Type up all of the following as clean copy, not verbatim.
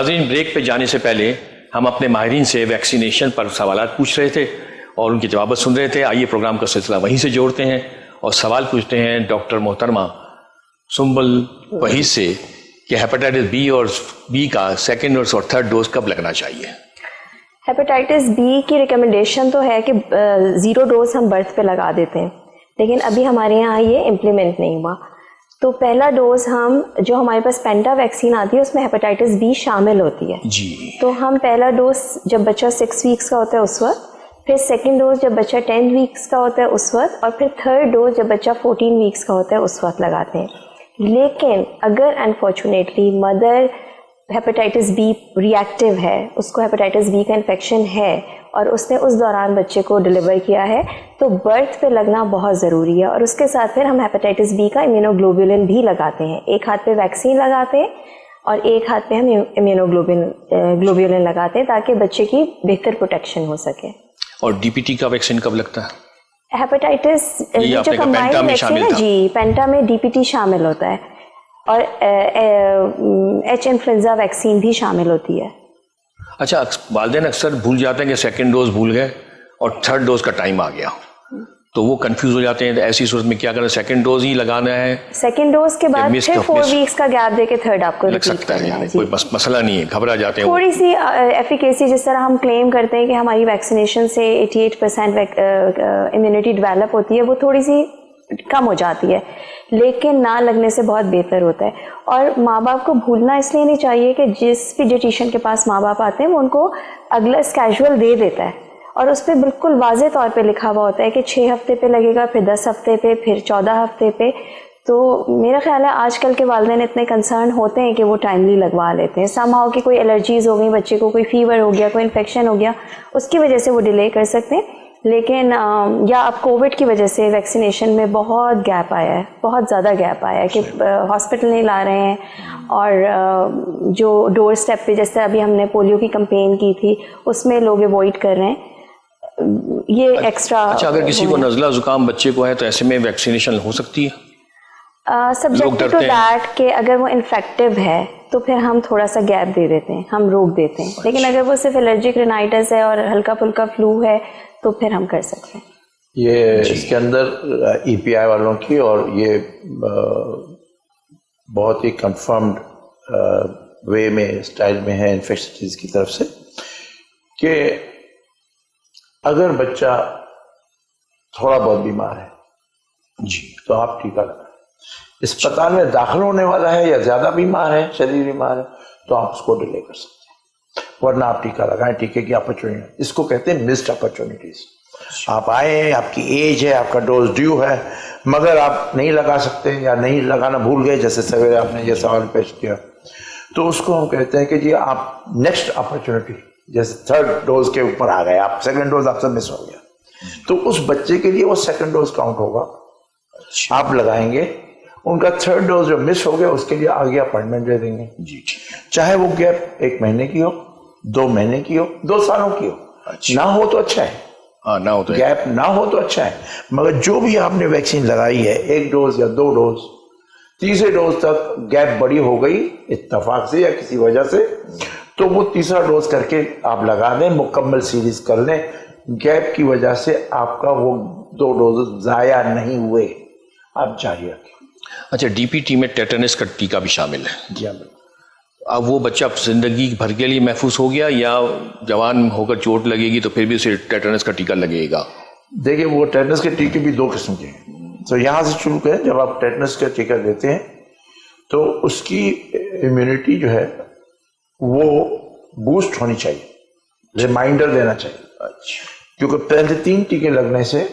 ناظرین بریک پہ جانے سے پہلے ہم اپنے ماہرین سے ویکسینیشن پر سوالات پوچھ رہے تھے اور ان کے جوابات سن رہے تھے. آئیے پروگرام کا سلسلہ وہیں سے جوڑتے ہیں اور سوال پوچھتے ہیں ڈاکٹر محترمہ سنبل وحید سے کہ ہیپاٹائٹس بی اور بی کا سیکنڈ ڈوز اور تھرڈ ڈوز کب لگنا چاہیے؟ ہیپاٹائٹس بی کی ریکمنڈیشن تو ہے کہ 0 ڈوز ہم برتھ پہ لگا دیتے ہیں، لیکن ابھی ہمارے یہاں یہ امپلیمنٹ نہیں ہوا. تو پہلا ڈوز ہم جو ہمارے پاس پینٹا ویکسین آتی ہے اس میں ہیپاٹائٹس بی شامل ہوتی ہے جی. تو ہم پہلا ڈوز جب بچہ 6 ویکس کا ہوتا ہے اس وقت، پھر سیکنڈ ڈوز جب بچہ 10 ویکس کا ہوتا ہے اس وقت، اور پھر تھرڈ ڈوز جب بچہ 14 ویکس کا ہوتا ہے اس وقت لگاتے ہیں. لیکن اگر unfortunately mother hepatitis B reactive ہے، اس کو ہیپاٹائٹس بی کا انفیکشن ہے اور اس نے اس دوران بچے کو ڈلیور کیا ہے تو برتھ پہ لگنا بہت ضروری ہے. اور اس کے ساتھ پھر ہم ہیپاٹائٹس بی کا امیونوگلوبولن بھی لگاتے ہیں. ایک ہاتھ پہ ویکسین لگاتے ہیں اور ایک ہاتھ پہ ہم امیونوگلوبولن لگاتے ہیں تاکہ بچے کی بہتر پروٹیکشن ہو سکے. اور ڈی پی ٹی کا ویکسین کب لگتا ہے؟ ہیپاٹائٹس جو کمبائنڈ ویکسین ہے جی پینٹا میں ڈی پی ٹی شامل ہوتا ہے اور ایچ انفلوئنزا ویکسین بھی شامل ہوتی ہے. اچھا، والدین اکثر بھول جاتے ہیں کہ سیکنڈ ڈوز بھول گئے اور تھرڈ ڈوز کا ٹائم آ گیا تو وہ کنفیوز ہو جاتے ہیں. ایسی صورت میں کیا کرنا؟ سیکنڈ ڈوز ہی لگانا ہے؟ سیکنڈ ڈوز کے بعد پھر 4 ویکس کا گیپ دے کے تھرڈ آپ کو لگ سکتا ہے. کوئی مسئلہ نہیں ہے، گھبرا جاتے ہیں. تھوڑی سی ایفیکیسی جس طرح ہم کلیم کرتے ہیں کہ ہماری ویکسینیشن سے 88% امیونٹی ڈیولپ ہوتی ہے، وہ تھوڑی سی کم ہو جاتی ہے، لیکن نہ لگنے سے بہت بہتر ہوتا ہے. اور ماں باپ کو بھولنا اس لیے نہیں چاہیے کہ جس پیڈیٹیشین کے پاس ماں باپ آتے ہیں وہ ان کو اگلا اسکیجول دے دیتا ہے اور اس پہ بالکل واضح طور پہ لکھا ہوا ہوتا ہے کہ 6 ہفتے پہ لگے گا، پھر 10 ہفتے پہ، پھر 14 ہفتے پہ. تو میرا خیال ہے آج کل کے والدین اتنے کنسرن ہوتے ہیں کہ وہ ٹائملی لگوا لیتے ہیں. سم ہاؤ کہ کوئی الرجیز ہو گئی بچے کو، کوئی فیور ہو گیا، کوئی انفیکشن ہو گیا، اس کی وجہ سے وہ ڈیلے کر سکتے ہیں. لیکن یا اب کووڈ کی وجہ سے ویکسینیشن میں بہت گیپ آیا ہے، بہت زیادہ گیپ آیا ہے کہ ہاسپٹل نہیں لا رہے ہیں. اور جو ڈور اسٹیپ پہ جیسے ابھی ہم نے پولیو کی کمپین کی تھی اس میں لوگ اوائڈ کر رہے ہیں. یہ ایکسٹرا. اچھا، اگر کسی کو نزلہ زکام بچے کو ہے تو ایسے میں ویکسینیشن ہو سکتی ہے؟ سبجیکٹ ٹو دیٹ کہ اگر وہ انفیکٹیو ہے تو پھر ہم تھوڑا سا گیپ دے دیتے ہیں، ہم روک دیتے ہیں. لیکن اگر وہ صرف الرجک رینائٹس ہے اور ہلکا پھلکا فلو ہے تو پھر ہم کر سکتے ہیں. یہ اس کے اندر ای پی آئی والوں کی اور یہ بہت ہی کنفرمڈ وے میں اسٹائل میں ہے انفیکشن کی طرف سے کہ اگر بچہ تھوڑا بہت بیمار ہے جی تو آپ ٹیکہ لگائیں. اسپتال میں داخل ہونے والا ہے یا زیادہ بیمار ہے، شدید بیمار ہے، تو آپ اس کو ڈیلے کر سکتے ہیں، ورنہ آپ ٹیکہ لگائیں. ٹیکے کی اپرچونیٹی، اس کو کہتے ہیں مسڈ اپرچونیٹیز. آپ آئے ہیں، آپ کی ایج ہے، آپ کا ڈوز ڈیو ہے، مگر آپ نہیں لگا سکتے یا نہیں لگانا بھول گئے، جیسے سویرے آپ نے یہ سوال پیش کیا، تو اس کو ہم کہتے ہیں کہ جی آپ نیکسٹ اپرچونیٹی، جیسے تھرڈ ڈوز کے اوپر آ گئے آپ، سیکنڈ ڈوز آپ سے مس ہو گیا، تو اس بچے کے لیے وہ سیکنڈ ڈوز کاؤنٹ ہوگا، آپ لگائیں گے. ان کا تھرڈ ڈوز جو مس ہو گیا اس کے لیے آگے اپوائنٹمنٹ دے دیں گے جی، چاہے وہ گیپ 1 مہینے کی ہو، 2 مہینے کی ہو، 2 سالوں کی ہو. نہ ہو تو اچھا ہے، نہ ہو تو گیپ نہ ہو تو اچھا ہے. مگر جو بھی آپ نے ویکسین لگائی ہے 1 ڈوز یا 2 ڈوز، تیسرے ڈوز تک گیپ بڑی ہو گئی اتفاق سے یا کسی وجہ سے، تو وہ تیسرا ڈوز کر کے آپ لگا دیں، مکمل سیریز کر لیں. گیپ کی وجہ سے آپ کا وہ 2 ڈوز ضائع نہیں ہوئے، آپ جاری رکھیں. اچھا، ڈی پی ٹی میں ٹیٹنس کا ٹیکہ بھی شامل ہے جی. اب وہ بچہ زندگی بھر کے لیے محفوظ ہو گیا یا جوان ہو کر چوٹ لگے گی تو پھر بھی اسے ٹیٹنس کا ٹیکہ لگے گا؟ دیکھیں، وہ ٹیٹنس کے ٹیکے بھی 2 قسم کے ہیں. تو یہاں سے شروع کریں. جب آپ ٹیٹنس کا ٹیکہ دیتے ہیں تو اس کی امیونٹی جو ہے وہ بوسٹ ہونی چاہیے، ریمائنڈر دینا چاہیے، کیونکہ پہلے 3 ٹیکے لگنے سے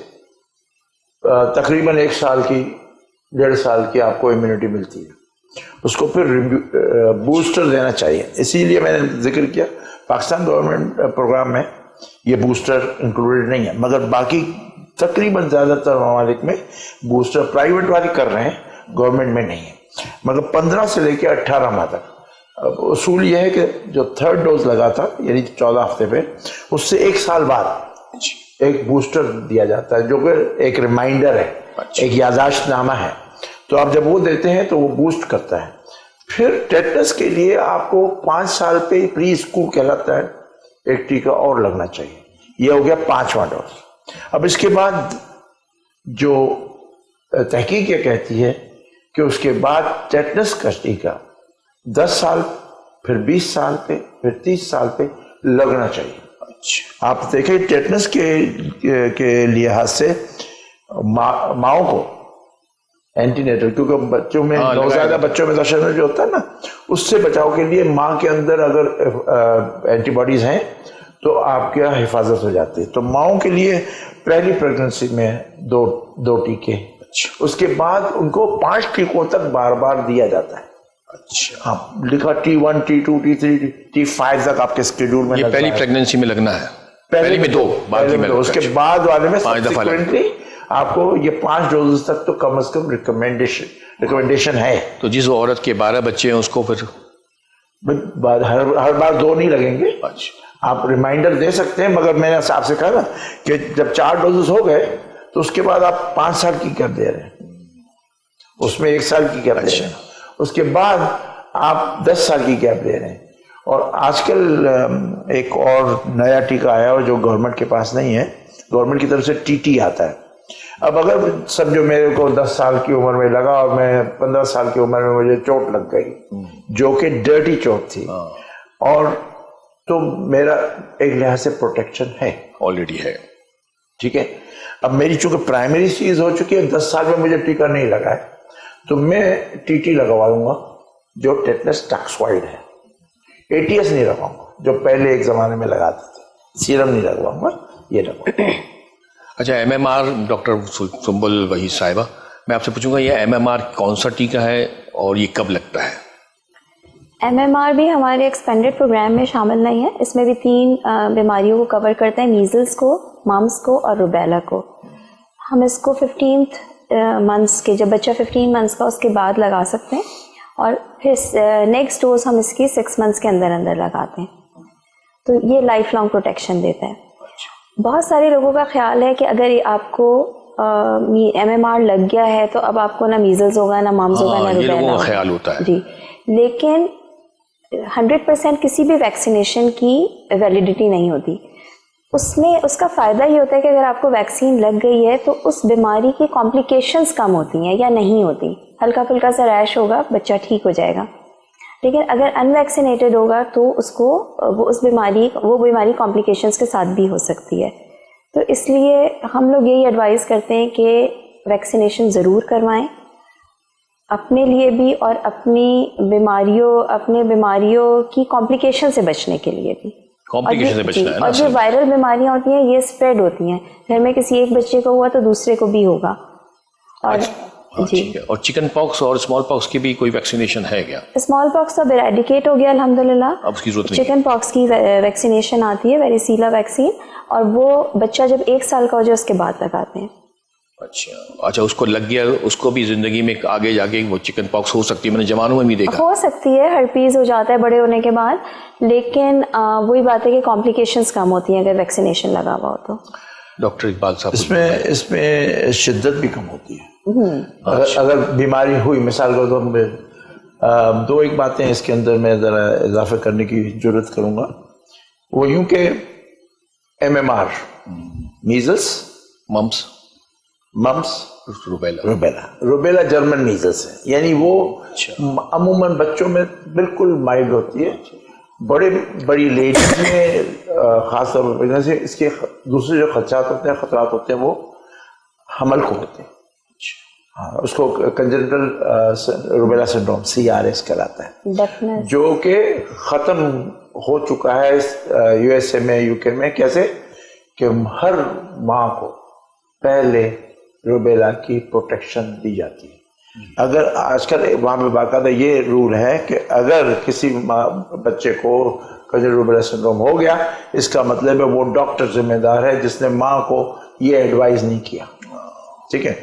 تقریباً 1 سال کی 1.5 سال کی آپ کو امیونٹی ملتی ہے. اس کو پھر بوسٹر دینا چاہیے. اسی لیے میں نے ذکر کیا پاکستان گورنمنٹ پروگرام میں یہ بوسٹر انکلوڈیڈ نہیں ہے، مگر باقی تقریباً زیادہ تر ممالک میں بوسٹر پرائیویٹ والے کر رہے ہیں، گورنمنٹ میں نہیں ہے. مگر 15 سے لے کے 18 ماہ تک اصول یہ ہے کہ جو تھرڈ ڈوز لگا تھا یعنی 14 ہفتے پہ، اس سے 1 سال بعد ایک بوسٹر دیا جاتا ہے جو کہ ایک ریمائنڈر ہے، ایک یادداشت نامہ ہے. تو آپ جب وہ دیتے ہیں تو وہ بوسٹ کرتا ہے. پھر ٹیٹنس کے لیے آپ کو 5 سال پہ پری اسکول کہلاتا ہے ایک ٹیکہ اور لگنا چاہیے. یہ ہو گیا 5واں ڈوز. اب اس کے بعد جو تحقیق یہ کہتی ہے کہ اس کے بعد ٹیٹنس کا ٹیکہ 10 سال پھر 20 سال پہ پھر 30 سال پہ لگنا چاہیے. آپ دیکھیں ٹیٹنس کے لحاظ سے ماؤں کو اینٹی نیٹل، کیونکہ بچوں میں نوزائیدہ بچوں میں تشنج جو ہوتا ہے نا، اس سے بچاؤ کے لیے ماں کے اندر اگر اینٹی باڈیز ہیں تو آپ کیا حفاظت ہو جاتی ہے. تو ماؤں کے لیے پہلی پریگننسی میں دو ٹیکے، اس کے بعد ان کو 5 ٹیکوں تک بار بار دیا جاتا ہے. اچھا، ہاں لکھا T1 T2 T3 T5 تک آپ کے اسکیڈول میں. یہ پہلی پریگننسی میں لگنا ہے، پہلی میں 2، باقی میں اس کے بعد والے میں 5 دفعہ سبسیکوینٹلی آپ کو یہ 5 ڈوزز تک تو کم از کم ریکمینڈیشن ہے. تو جس عورت کے 12 بچے ہیں اس کو پھر ہر بار 2 نہیں لگیں گے. آپ ریمائنڈر دے سکتے ہیں، مگر میں نے آپ سے کہا نا کہ جب 4 ڈوزز ہو گئے تو اس کے بعد آپ 5 سال کی کر دے رہے ہیں، اس میں 1 سال کی کر دے رہے ہیں، اس کے بعد آپ 10 سال کی گیپ دے رہے ہیں. اور آج کل ایک اور نیا ٹیکہ آیا ہو جو گورنمنٹ کے پاس نہیں ہے، گورنمنٹ کی طرف سے TT آتا ہے. اب اگر سمجھو میرے کو 10 سال کی عمر میں لگا اور میں 15 سال کی عمر میں مجھے چوٹ لگ گئی جو کہ ڈرٹی چوٹ تھی، اور تو میرا ایک لحاظ سے پروٹیکشن ہے، آلریڈی ہے. ٹھیک ہے. اب میری چونکہ پرائمری چیز ہو چکی ہے، 10 سال میں مجھے ٹیکہ نہیں لگا ہے، تو میں TT لگواؤں گا جو ٹیٹنس ٹاکسوائڈ ہے. ATS نہیں لگواؤں گا جو پہلے ایک زمانے میں لگاتے تھے. سیرم نہیں لگواؤں گا، یہ لگواؤں گا. اچھا، MMR ڈاکٹر سنبل وحید صاحبہ، میں آپ سے پوچھوں گا یہ MMR کون سا ٹیکہ ہے اور یہ کب لگتا ہے؟ MMR بھی ہمارے ایکسپینڈڈ پروگرام میں شامل نہیں ہے. اس میں بھی 3 بیماریوں کو کور کرتے ہیں، میزلس کو، ممس کو اور روبیلا کو. ہم اس کو 15 منتھس کے، جب بچہ 15 منتھس کا اس کے بعد لگا سکتے ہیں، اور پھر نیکسٹ ڈوز ہم اس کی 6 منتھس کے اندر لگاتے ہیں. تو یہ لائف لانگ پروٹیکشن دیتا ہے. بہت سارے لوگوں کا خیال ہے کہ اگر آپ کو MMR لگ گیا ہے تو اب آپ کو نہ میزلز ہوگا، نہ ممز ہوگا، نہ روبیلا ہوگا. خیال ہوتا ہے جی، لیکن 100% کسی بھی ویکسینیشن کی ویلیڈیٹی نہیں ہوتی. اس کا فائدہ یہ ہوتا ہے کہ اگر آپ کو ویکسین لگ گئی ہے تو اس بیماری کی کمپلیکیشنز کم ہوتی ہیں یا نہیں ہوتی. ہلکا پھلکا سا ریش ہوگا، بچہ ٹھیک ہو جائے گا. لیکن اگر ان ویکسینیٹڈ ہوگا تو اس کو وہ بیماری کمپلیکیشنز کے ساتھ بھی ہو سکتی ہے. تو اس لیے ہم لوگ یہی ایڈوائز کرتے ہیں کہ ویکسینیشن ضرور کروائیں، اپنے لیے بھی اور اپنے بیماریوں کی کمپلیکیشن سے بچنے کے لیے بھی. اور جو وائرل بیماریاں ہوتی ہیں یہ اسپریڈ ہوتی ہیں، گھر میں کسی ایک بچے کو ہوا تو دوسرے کو بھی ہوگا. اور جی، اور چکن پاکس اور اسمال پاکس کی بھی کوئی ویکسینیشن ہے کیا؟ اسمال پاکس تو ایریڈیکیٹ ہو گیا الحمدللہ، اب اس کی ضرورت نہیں. چکن پاکس کی ویکسینیشن آتی ہے، ویریسیلا ویکسین، اور وہ بچہ جب 1 سال کا ہو جائے اس کے بعد لگاتے ہیں. اچھا، اس کو لگ گیا، اس کو بھی زندگی میں آگے جا کے وہ چکن پاکس ہو سکتی ہے؟ میں نے جوانوں میں بھی دیکھا ہو سکتی ہے، ہرپیز ہو جاتا ہے بڑے ہونے کے بعد، لیکن وہی بات ہے کہ کمپلیکیشنز کم ہوتی ہیں اگر ویکسینیشن لگا ہوا ہو تو. ڈاکٹر اقبال صاحب، اس میں شدت بھی کم ہوتی ہے اگر بیماری ہوئی. مثال کے طور پہ 2 باتیں اس کے اندر میں ذرا اضافہ کرنے کی ضرورت کروں گا. وہ یوں کہ MMR measles, mums, rubella German measles ہے، یعنی وہ عموماً بچوں میں بالکل مائلڈ ہوتی ہے. بڑی لیڈیز میں خاص طور پر اس کے دوسرے جو خطرات ہوتے ہیں وہ حمل کو ہوتے ہیں. اس کو کنجنٹل روبیلا سنڈروم CRS کہلاتا ہے، جو کہ ختم ہو چکا ہے USA میں، UK میں. کیسے کہ ہر ماں کو پہلے روبیلا کی پروٹیکشن دی جاتی ہے. اگر آج کل وہاں پہ باقاعدہ یہ رول ہے کہ اگر کسی بچے کو کنجنٹل روبیلا سنڈروم ہو گیا، اس کا مطلب ہے وہ ڈاکٹر ذمہ دار ہے جس نے ماں کو یہ ایڈوائز نہیں کیا. ٹھیک ہے.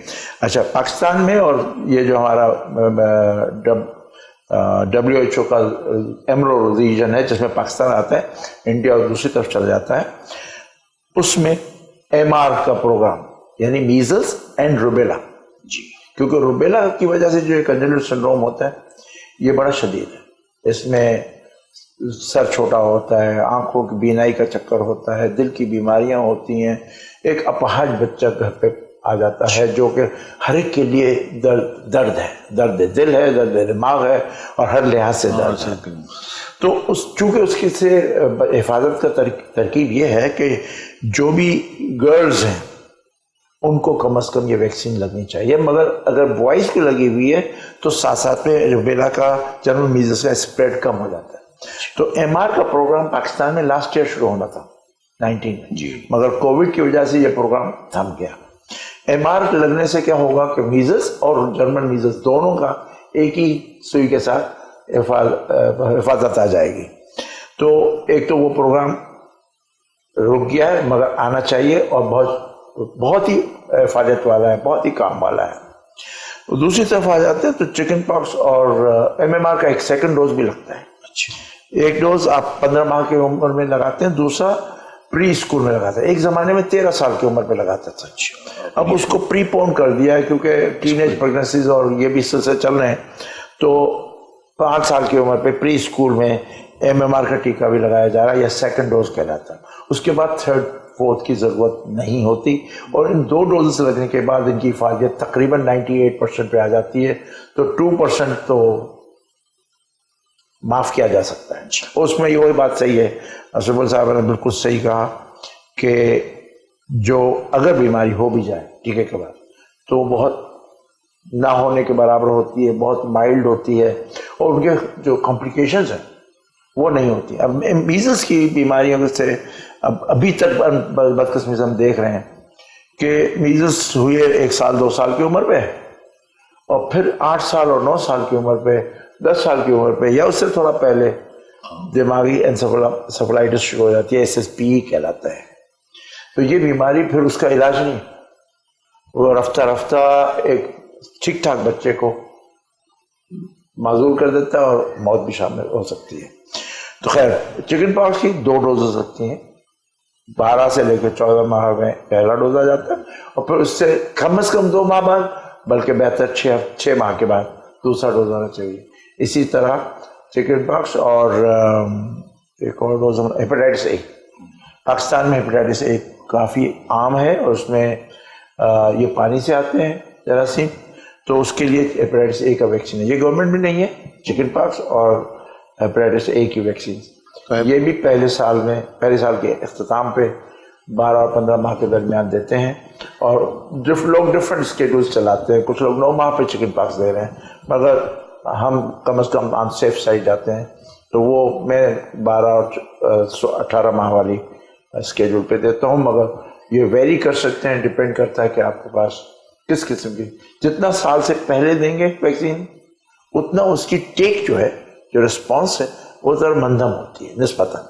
اچھا، پاکستان میں اور یہ جو ہمارا WHO کا ایمرو ریجن ہے جس میں پاکستان آتا ہے، انڈیا اور دوسری طرف چلا جاتا ہے، اس میں MR کا پروگرام یعنی میزلس اینڈ روبیلا. جی، کیونکہ روبیلا کی وجہ سے جو کنجنٹل سنڈروم ہوتا ہے یہ بڑا شدید ہے. اس میں سر چھوٹا ہوتا ہے, آنکھوں کی بینائی کا چکر ہوتا ہے, دل کی بیماریاں ہوتی ہیں. ایک اپاہج بچہ گھر پہ آ جاتا ہے جو کہ ہر ایک کے لیے درد ہے, درد دل ہے, درد دماغ ہے, اور ہر لحاظ سے درد ہے. تو چونکہ اس کی سے حفاظت کا ترکیب یہ ہے کہ جو بھی گرلز ہیں ان کو کم از کم یہ ویکسین لگنی چاہیے, مگر اگر بوائز کو لگی ہوئی ہے تو ساتھ ساتھ میں روبیلا کا, جنرل میزلس کا اسپریڈ کم ہو جاتا ہے. تو ایم آر کا پروگرام پاکستان میں لاسٹ ایئر شروع ہونا تھا 19 میں, مگر کووڈ کی وجہ سے یہ پروگرام تھم گیا. ایم آر لگنے سے کیا ہوگا کہ میزلس اور جرمن میزلس دونوں کا ایک ہی سوئی کے ساتھ حفاظت آ جائے گی. تو ایک تو وہ پروگرام رک گیا ہے, مگر آنا چاہیے اور بہت ہی فائدت والا ہے, بہت ہی کام والا ہے. دوسری طرف آ جاتے ہیں تو چکن پاکس اور ایم ایم آر کا ایک سیکنڈ ڈوز بھی لگتا ہے. ایک ڈوز آپ 15 ماہ کی عمر میں لگاتے ہیں, دوسرا پری اسکول میں لگاتے ہیں. ایک زمانے میں 13 سال کی عمر پہ لگاتا تھا, اب اس کو پری پون کر دیا ہے کیونکہ ٹین ایج پریگنسیز اور یہ بھی سلسلے چل رہے ہیں. تو 5 سال کی عمر پہ پری اسکول میں ایم ایم آر کا ٹیکہ بھی لگایا جا رہا ہے, یا سیکنڈ ڈوز کہلاتا ہے. اس کے بعد 3rd 4th کی ضرورت نہیں ہوتی, اور ان 2 ڈوز لگنے کے بعد ان کی حفاظت تقریباً 98% پہ آ جاتی ہے. تو 2% تو معاف کیا جا سکتا ہے. اس میں یہ بات صحیح ہے, اشرف صاحب نے بالکل صحیح کہا کہ جو اگر بیماری ہو بھی جائے ٹیکے کے بعد تو بہت نہ ہونے کے برابر ہوتی ہے, بہت مائلڈ ہوتی ہے, اور ان کے جو کمپلیکیشنز ہیں وہ نہیں ہوتی. اب میزلس کی بیماریوں سے ابھی تک بدقسمی سے ہم دیکھ رہے ہیں کہ میزلس ہوئے 1 سال 2 سال کی عمر پہ, اور پھر 8 سال اور 9 سال کی عمر پہ, 10 سال کی عمر پہ, یا اس سے تھوڑا پہلے دماغی انسیفلائٹس شروع ہو جاتی ہے, SSPE کہلاتا ہے. تو یہ بیماری پھر اس کا علاج نہیں, وہ رفتہ رفتہ ایک ٹھیک ٹھاک بچے کو معذور کر دیتا ہے اور موت بھی شامل ہو سکتی ہے. تو خیر, چکن پاکس کی 2 ڈوزز لگتی ہیں, 12 سے لے کے 14 ماہ میں پہلا ڈوز آ جاتا ہے, اور پھر اس سے کم از کم 2 ماہ بعد, بلکہ بہتر 6 ماہ کے بعد دوسرا ڈوز آنا چاہیے. اسی طرح چکن پاکس اور ایک اور ڈوز ہیپاٹائٹس اے. پاکستان میں ہیپاٹائٹس اے کافی عام ہے, اور اس میں یہ پانی سے آتے ہیں جراثیم, تو اس کے لیے ہیپاٹائٹس اے کا ویکسین ہے. یہ گورنمنٹ میں نہیں ہے, چکن پاکس اور ہیپاٹائٹس اے کی ویکسین. یہ بھی پہلے سال کے اختتام پہ 12 اور 15 ماہ کے درمیان دیتے ہیں, اور لوگ ڈفرینٹ اسکیڈولس چلاتے ہیں. کچھ لوگ 9 ماہ پہ چکن پاکس دے رہے ہیں, مگر ہم کم از کم آن سیف سائڈ جاتے ہیں, تو وہ میں 12 اور 18 ماہ والی اسکیڈول پہ دیتا ہوں. مگر یہ ویری کر سکتے ہیں, ڈپینڈ کرتا ہے کہ آپ کے پاس کس قسم کی, جتنا سال سے پہلے دیں گے ویکسین اتنا اس کی ٹیک جو ہے, جو رسپانس ہے, وہ ذرا مندم ہوتی ہے نسبتاً.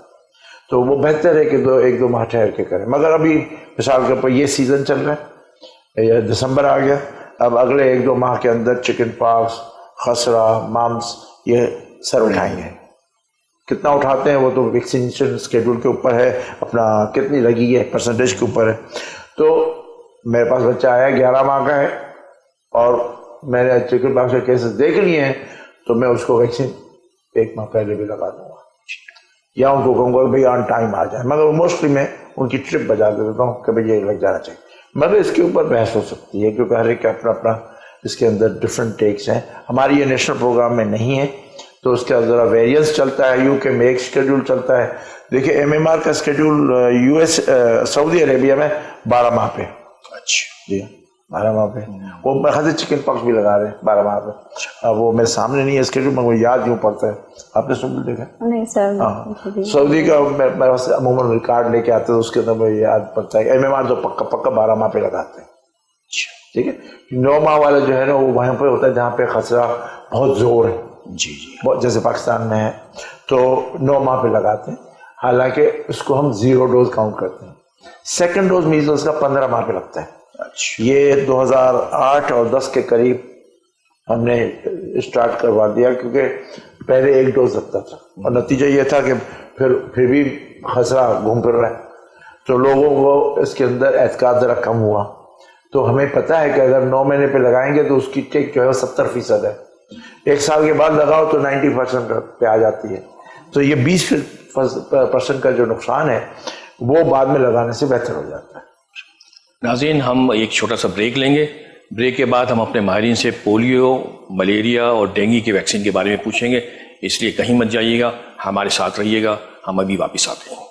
تو وہ بہتر ہے کہ 1-2 ماہ ٹھہر کے کریں. مگر ابھی مثال کے اوپر یہ سیزن چل رہا ہے, دسمبر آ گیا, اب اگلے 1-2 ماہ کے اندر چکن پاکس, خسرہ, مامس یہ سر اٹھائیں گے. کتنا اٹھاتے ہیں وہ تو ویکسینیشن اسکیڈول کے اوپر ہے, اپنا کتنی لگی ہے پرسنٹیج کے اوپر ہے. تو میرے پاس بچہ آیا 11 ماہ کا ہے, اور میں نے چکن پاکس کے کیسز دیکھ لیے ہیں, تو میں اس کو ویکسین 1 ماہ پہلے بھی لگا دوں گا, یا ان کو کہوں گا بھائی آن ٹائم آ جائے. مگر موسٹلی میں ان کی ٹرپ بجا دیتا ہوں کہ بھائی یہ لگ جانا چاہیے. مگر اس کے اوپر بحث ہو سکتی ہے, کیونکہ ہر ایک کا اپنا اپنا اس کے اندر ڈفرینٹ ٹیکس ہیں. ہماری یہ نیشنل پروگرام میں نہیں ہے, تو اس کا ذرا ویریئنس چلتا ہے. UK میں ایک اسکیڈول چلتا ہے. دیکھیں MMR کا اسکیڈول US سعودی عربیہ میں 12 ماہ پہ. اچھا جی, 12 ماہ پہ. وہ میں خاصی چکن پاکس بھی لگا رہے ہیں 12 ماہ پہ. وہ میرے سامنے نہیں ہے اسکیڈول, مگر یاد یوں پڑتا ہے. آپ نے سن دیکھا نہیں سر, سعودی کا میرے پاس عموماً ریکارڈ لے کے آتے ہیں, اس کے اندر مجھے یاد پڑتا ہے. MMR تو پکا 12 ماہ پہ لگاتے ہیں. ٹھیک ہے, 9 ماہ والا جو ہے نا وہ وہاں پہ ہوتا ہے جہاں پہ خسرہ بہت زور ہے, جی جیسے پاکستان میں ہے, تو 9 ماہ پہ لگاتے ہیں. حالانکہ اس کو ہم 0 ڈوز کاؤنٹ کرتے ہیں. سیکنڈ ڈوز میزلس کا 15 ماہ پہ لگتا ہے. یہ 2008 اور 10 کے قریب ہم نے اسٹارٹ کروا دیا, کیونکہ پہلے 1 ڈوز لگتا تھا, اور نتیجہ یہ تھا کہ پھر بھی خسرہ گھوم پھر رہا ہے, تو لوگوں کو اس کے اندر اعتقاد ذرا کم ہوا. تو ہمیں پتہ ہے کہ اگر 9 مہینے پہ لگائیں گے تو اس کی ٹیک جو ہے 70% ہے. 1 سال کے بعد لگاؤ تو 90% پہ آ جاتی ہے. تو یہ 20% کا جو نقصان ہے وہ بعد میں لگانے سے بہتر ہو جاتا ہے. ناظرین، ہم ایک چھوٹا سا بریک لیں گے. بریک کے بعد ہم اپنے ماہرین سے پولیو، ملیریا اور ڈینگی کے ویکسین کے بارے میں پوچھیں گے. اس لیے کہیں مت جائیے گا، ہمارے ساتھ رہیے گا. ہم ابھی واپس آتے ہیں.